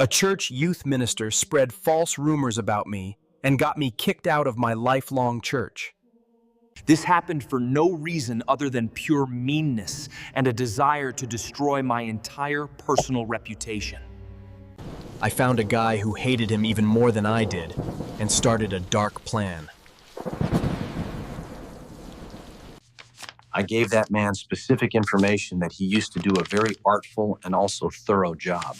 A church youth minister spread false rumors about me and got me kicked out of my lifelong church. This happened for no reason other than pure meanness and a desire to destroy my entire personal reputation. I found a guy who hated him even more than I did and started a dark plan. I gave that man specific information that he used to do a very artful and also thorough job.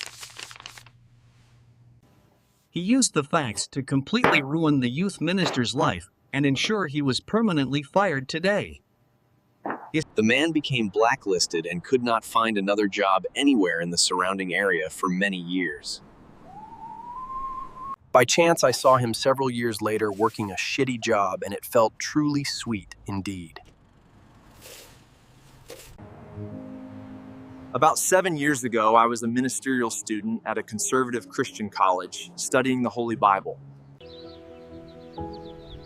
He used the facts to completely ruin the youth minister's life and ensure he was permanently fired today. The man became blacklisted and could not find another job anywhere in the surrounding area for many years. By chance, I saw him several years later working a shitty job, and it felt truly sweet indeed. About 7 years ago, I was a ministerial student at a conservative Christian college studying the Holy Bible.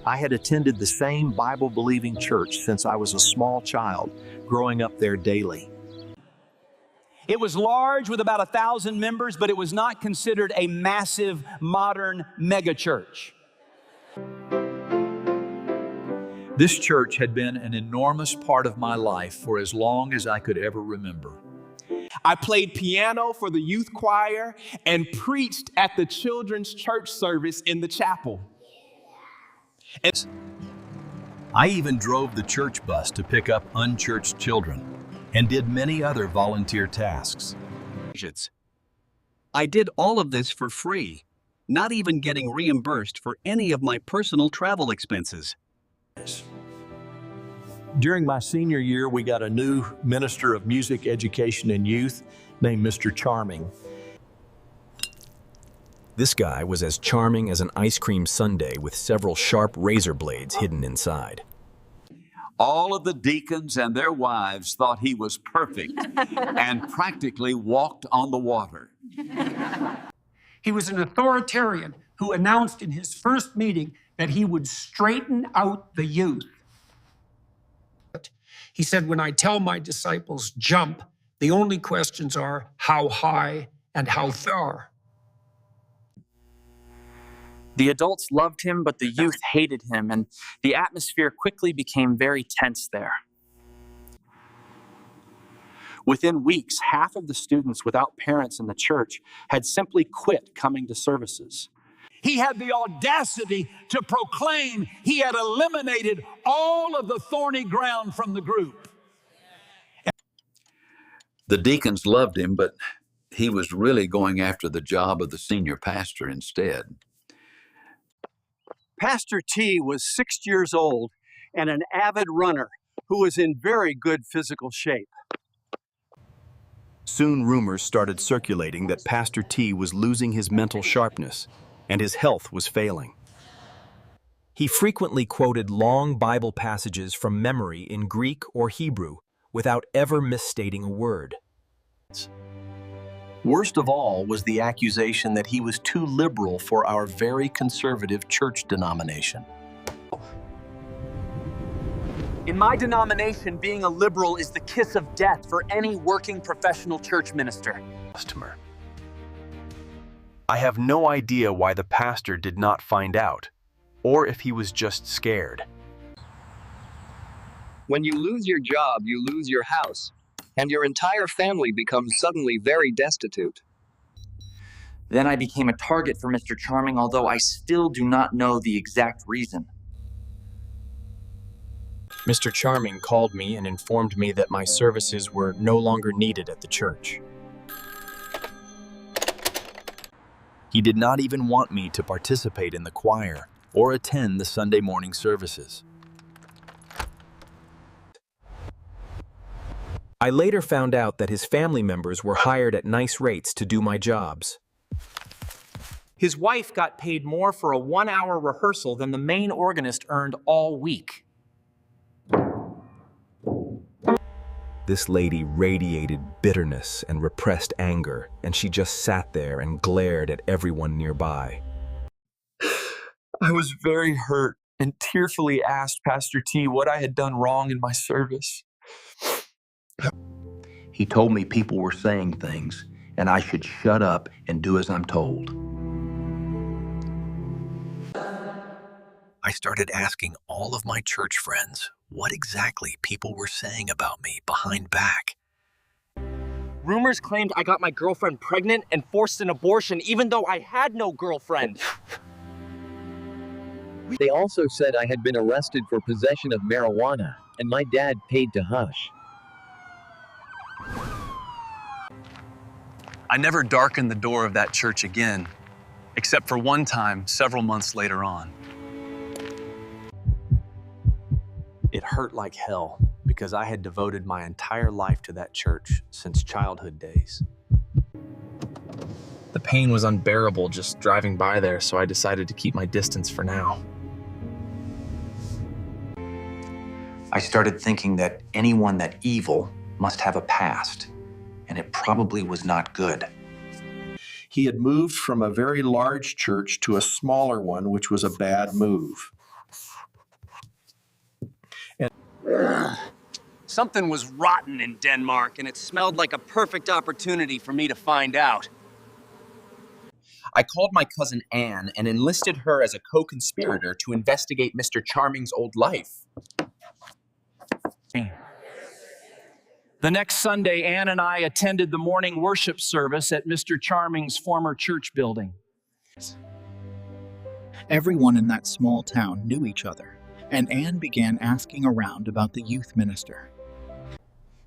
I had attended the same Bible-believing church since I was a small child, growing up there daily. It was large with about 1,000 members, but it was not considered a massive modern megachurch. This church had been an enormous part of my life for as long as I could ever remember. I played piano for the youth choir and preached at the children's church service in the chapel. I even drove the church bus to pick up unchurched children and did many other volunteer tasks. I did all of this for free, not even getting reimbursed for any of my personal travel expenses. During my senior year, we got a new minister of music, education, and youth named Mr. Charming. This guy was as charming as an ice cream sundae with several sharp razor blades hidden inside. All of the deacons and their wives thought he was perfect and practically walked on the water. He was an authoritarian who announced in his first meeting that he would straighten out the youth. He said, "When I tell my disciples jump, the only questions are how high and how far." The adults loved him, but the youth hated him, and the atmosphere quickly became very tense there. Within weeks, half of the students without parents in the church had simply quit coming to services. He had the audacity to proclaim he had eliminated all of the thorny ground from the group. The deacons loved him, but he was really going after the job of the senior pastor instead. Pastor T was 6 years old and an avid runner who was in very good physical shape. Soon rumors started circulating that Pastor T was losing his mental sharpness and his health was failing. He frequently quoted long Bible passages from memory in Greek or Hebrew without ever misstating a word. Worst of all was the accusation that he was too liberal for our very conservative church denomination. In my denomination, being a liberal is the kiss of death for any working professional church minister. I have no idea why the pastor did not find out, or if he was just scared. When you lose your job, you lose your house, and your entire family becomes suddenly very destitute. Then I became a target for Mr. Charming, although I still do not know the exact reason. Mr. Charming called me and informed me that my services were no longer needed at the church. He did not even want me to participate in the choir or attend the Sunday morning services. I later found out that his family members were hired at nice rates to do my jobs. His wife got paid more for a 1-hour rehearsal than the main organist earned all week. This lady radiated bitterness and repressed anger, and she just sat there and glared at everyone nearby. I was very hurt and tearfully asked Pastor T what I had done wrong in my service. He told me people were saying things, and I should shut up and do as I'm told. I started asking all of my church friends what exactly people were saying about me behind back. Rumors claimed I got my girlfriend pregnant and forced an abortion even though I had no girlfriend. They also said I had been arrested for possession of marijuana, and my dad paid to hush. I never darkened the door of that church again, except for one time several months later on. It hurt like hell because I had devoted my entire life to that church since childhood days. The pain was unbearable just driving by there, so I decided to keep my distance for now. I started thinking that anyone that evil must have a past, and it probably was not good. He had moved from a very large church to a smaller one, which was a bad move. Something was rotten in Denmark, and it smelled like a perfect opportunity for me to find out. I called my cousin Anne and enlisted her as a co-conspirator to investigate Mr. Charming's old life. The next Sunday, Ann and I attended the morning worship service at Mr. Charming's former church building. Everyone in that small town knew each other, and Anne began asking around about the youth minister.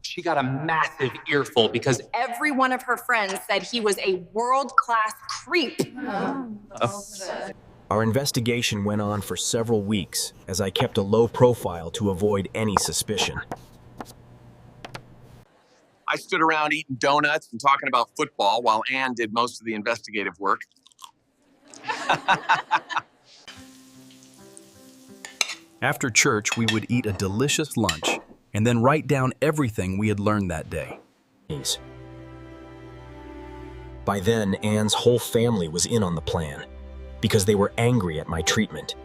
She got a massive earful because every one of her friends said he was a world-class creep. Our investigation went on for several weeks as I kept a low profile to avoid any suspicion. I stood around eating donuts and talking about football while Anne did most of the investigative work. After church, we would eat a delicious lunch and then write down everything we had learned that day. By then, Anne's whole family was in on the plan because they were angry at my treatment.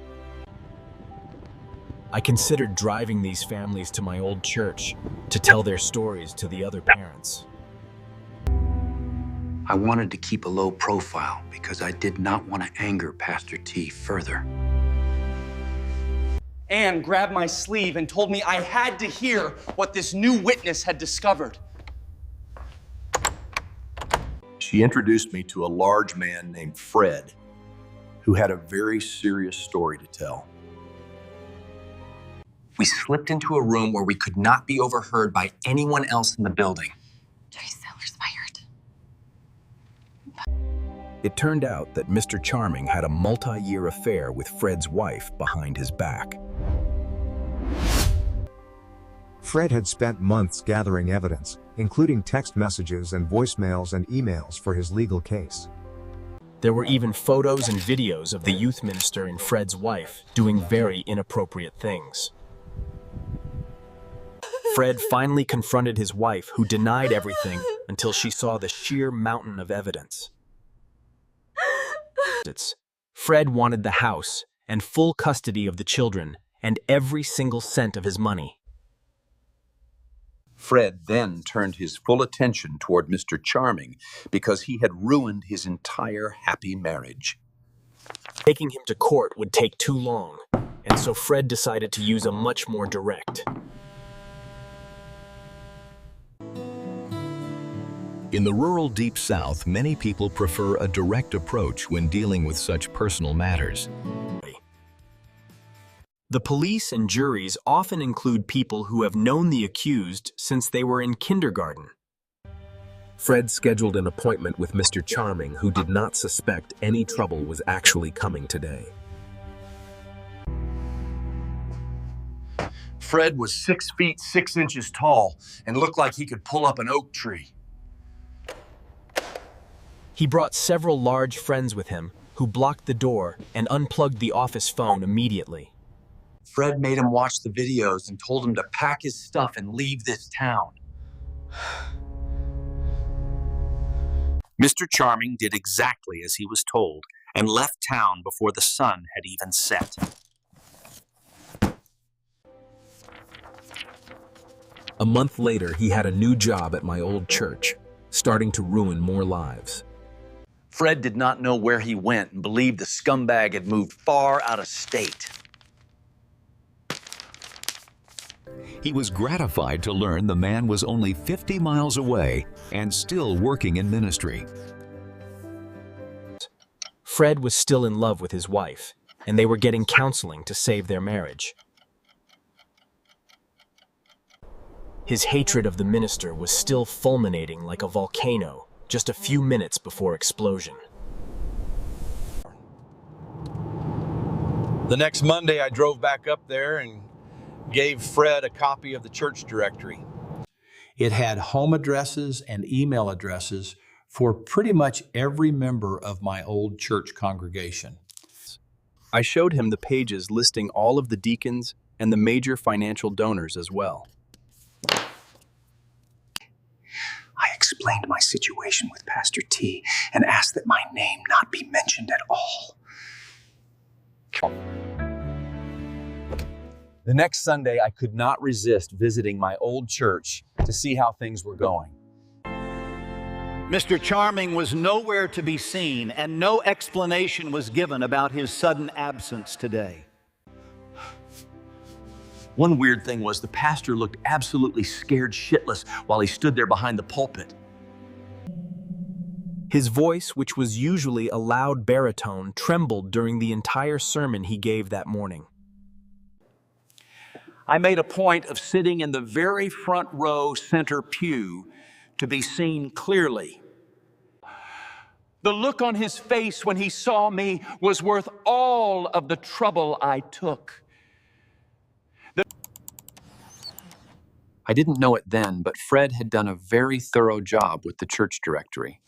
I considered driving these families to my old church to tell their stories to the other parents. I wanted to keep a low profile because I did not want to anger Pastor T further. Anne grabbed my sleeve and told me I had to hear what this new witness had discovered. She introduced me to a large man named Fred, who had a very serious story to tell. We slipped into a room where we could not be overheard by anyone else in the building. It turned out that Mr. Charming had a multi-year affair with Fred's wife behind his back. Fred had spent months gathering evidence, including text messages and voicemails and emails for his legal case. There were even photos and videos of the youth minister and Fred's wife doing very inappropriate things. Fred finally confronted his wife, who denied everything until she saw the sheer mountain of evidence. Fred wanted the house and full custody of the children and every single cent of his money. Fred then turned his full attention toward Mr. Charming because he had ruined his entire happy marriage. Taking him to court would take too long, and so Fred decided to use a much more direct. In the rural Deep South, many people prefer a direct approach when dealing with such personal matters. The police and juries often include people who have known the accused since they were in kindergarten. Fred scheduled an appointment with Mr. Charming, who did not suspect any trouble was actually coming today. Fred was 6 feet 6 inches tall and looked like he could pull up an oak tree. He brought several large friends with him who blocked the door and unplugged the office phone immediately. Fred made him watch the videos and told him to pack his stuff and leave this town. Mr. Charming did exactly as he was told and left town before the sun had even set. A month later, he had a new job at my old church, starting to ruin more lives. Fred did not know where he went and believed the scumbag had moved far out of state. He was gratified to learn the man was only 50 miles away and still working in ministry. Fred was still in love with his wife, and they were getting counseling to save their marriage. His hatred of the minister was still fulminating like a volcano just a few minutes before explosion. The next Monday, I drove back up there and gave Fred a copy of the church directory. It had home addresses and email addresses for pretty much every member of my old church congregation. I showed him the pages listing all of the deacons and the major financial donors as well. I explained my situation with Pastor T and asked that my name not be mentioned at all. The next Sunday, I could not resist visiting my old church to see how things were going. Mr. Charming was nowhere to be seen, and no explanation was given about his sudden absence today. One weird thing was the pastor looked absolutely scared shitless while he stood there behind the pulpit. His voice, which was usually a loud baritone, trembled during the entire sermon he gave that morning. I made a point of sitting in the very front row center pew to be seen clearly. The look on his face when he saw me was worth all of the trouble I took. I didn't know it then, but Fred had done a very thorough job with the church directory.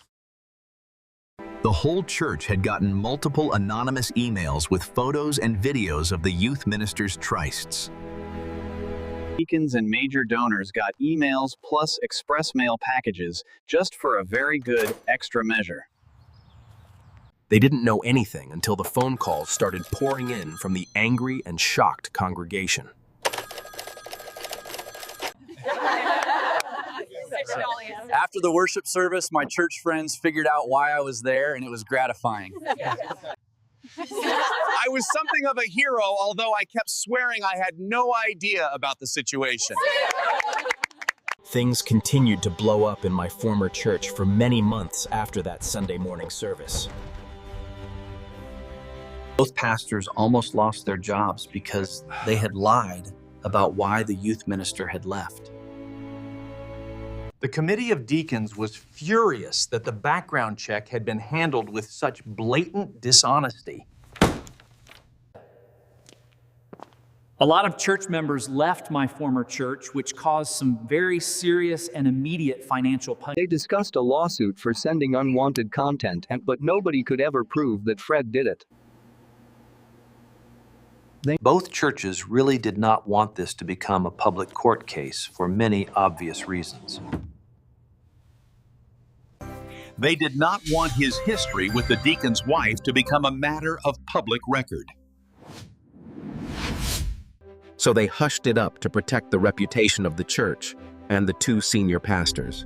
The whole church had gotten multiple anonymous emails with photos and videos of the youth minister's trysts. Deacons and major donors got emails plus express mail packages just for a very good extra measure. They didn't know anything until the phone calls started pouring in from the angry and shocked congregation. After the worship service, my church friends figured out why I was there, and it was gratifying. I was something of a hero, although I kept swearing I had no idea about the situation. Things continued to blow up in my former church for many months after that Sunday morning service. Both pastors almost lost their jobs because they had lied about why the youth minister had left. The committee of deacons was furious that the background check had been handled with such blatant dishonesty. A lot of church members left my former church, which caused some very serious and immediate financial punishment. They discussed a lawsuit for sending unwanted content, but nobody could ever prove that Fred did it. Both churches really did not want this to become a public court case for many obvious reasons. They did not want his history with the deacon's wife to become a matter of public record. So they hushed it up to protect the reputation of the church and the two senior pastors.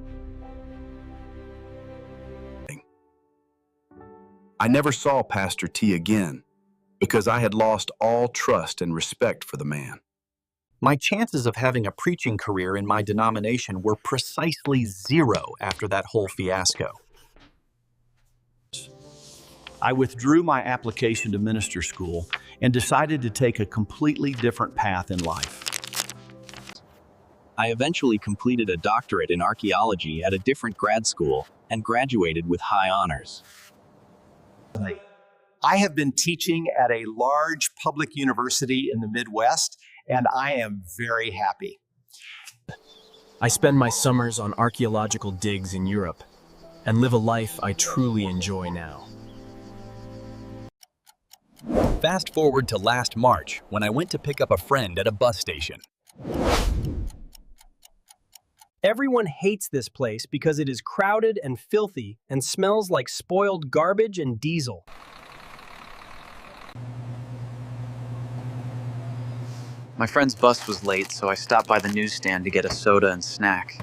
I never saw Pastor T again because I had lost all trust and respect for the man. My chances of having a preaching career in my denomination were precisely zero after that whole fiasco. I withdrew my application to minister school and decided to take a completely different path in life. I eventually completed a doctorate in archaeology at a different grad school and graduated with high honors. I have been teaching at a large public university in the Midwest, and I am very happy. I spend my summers on archaeological digs in Europe and live a life I truly enjoy now. Fast forward to last March, when I went to pick up a friend at a bus station. Everyone hates this place because it is crowded and filthy and smells like spoiled garbage and diesel. My friend's bus was late, so I stopped by the newsstand to get a soda and snack.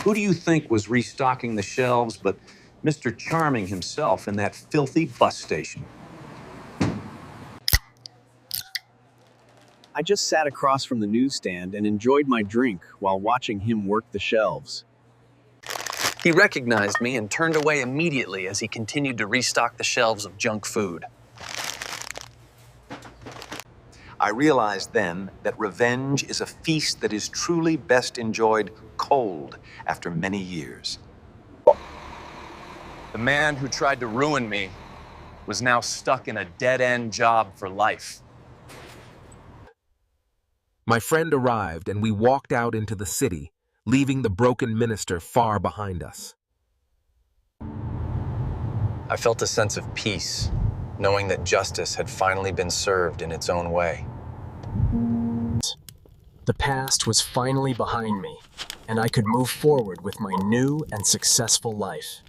Who do you think was restocking the shelves but Mr. Charming himself in that filthy bus station? I just sat across from the newsstand and enjoyed my drink while watching him work the shelves. He recognized me and turned away immediately as he continued to restock the shelves of junk food. I realized then that revenge is a feast that is truly best enjoyed cold after many years. The man who tried to ruin me was now stuck in a dead-end job for life. My friend arrived and we walked out into the city, leaving the broken minister far behind us. I felt a sense of peace, knowing that justice had finally been served in its own way. The past was finally behind me, and I could move forward with my new and successful life.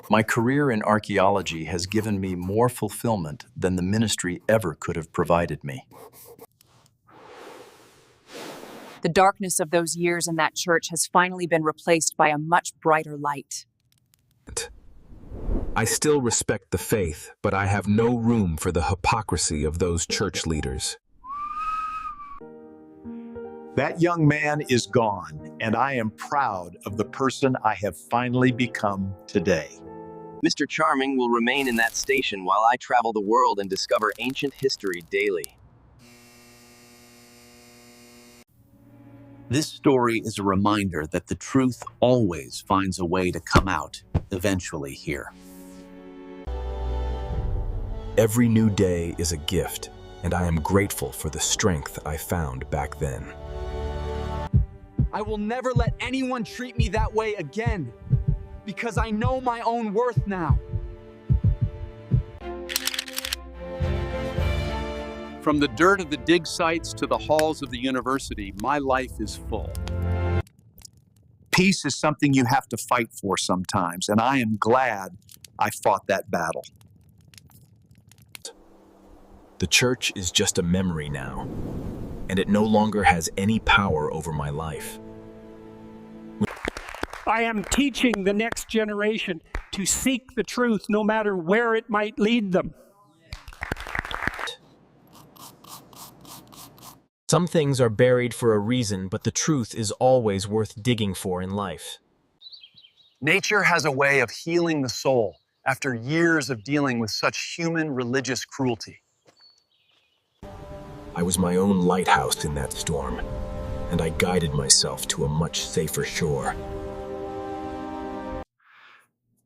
My career in archaeology has given me more fulfillment than the ministry ever could have provided me. The darkness of those years in that church has finally been replaced by a much brighter light. I still respect the faith, but I have no room for the hypocrisy of those church leaders. That young man is gone, and I am proud of the person I have finally become today. Mr. Charming will remain in that station while I travel the world and discover ancient history daily. This story is a reminder that the truth always finds a way to come out, eventually here. Every new day is a gift, and I am grateful for the strength I found back then. I will never let anyone treat me that way again, because I know my own worth now. From the dirt of the dig sites to the halls of the university, my life is full. Peace is something you have to fight for sometimes, and I am glad I fought that battle. The church is just a memory now, and it no longer has any power over my life. I am teaching the next generation to seek the truth no matter where it might lead them. Some things are buried for a reason, but the truth is always worth digging for in life. Nature has a way of healing the soul after years of dealing with such human religious cruelty. I was my own lighthouse in that storm, and I guided myself to a much safer shore.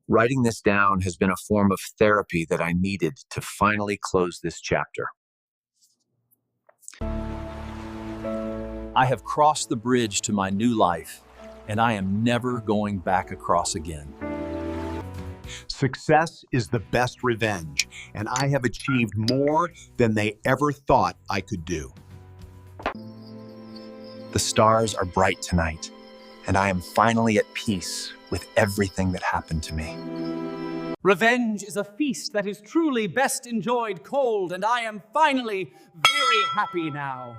Writing this down has been a form of therapy that I needed to finally close this chapter. I have crossed the bridge to my new life, and I am never going back across again. Success is the best revenge, and I have achieved more than they ever thought I could do. The stars are bright tonight, and I am finally at peace with everything that happened to me. Revenge is a feast that is truly best enjoyed cold, and I am finally very happy now.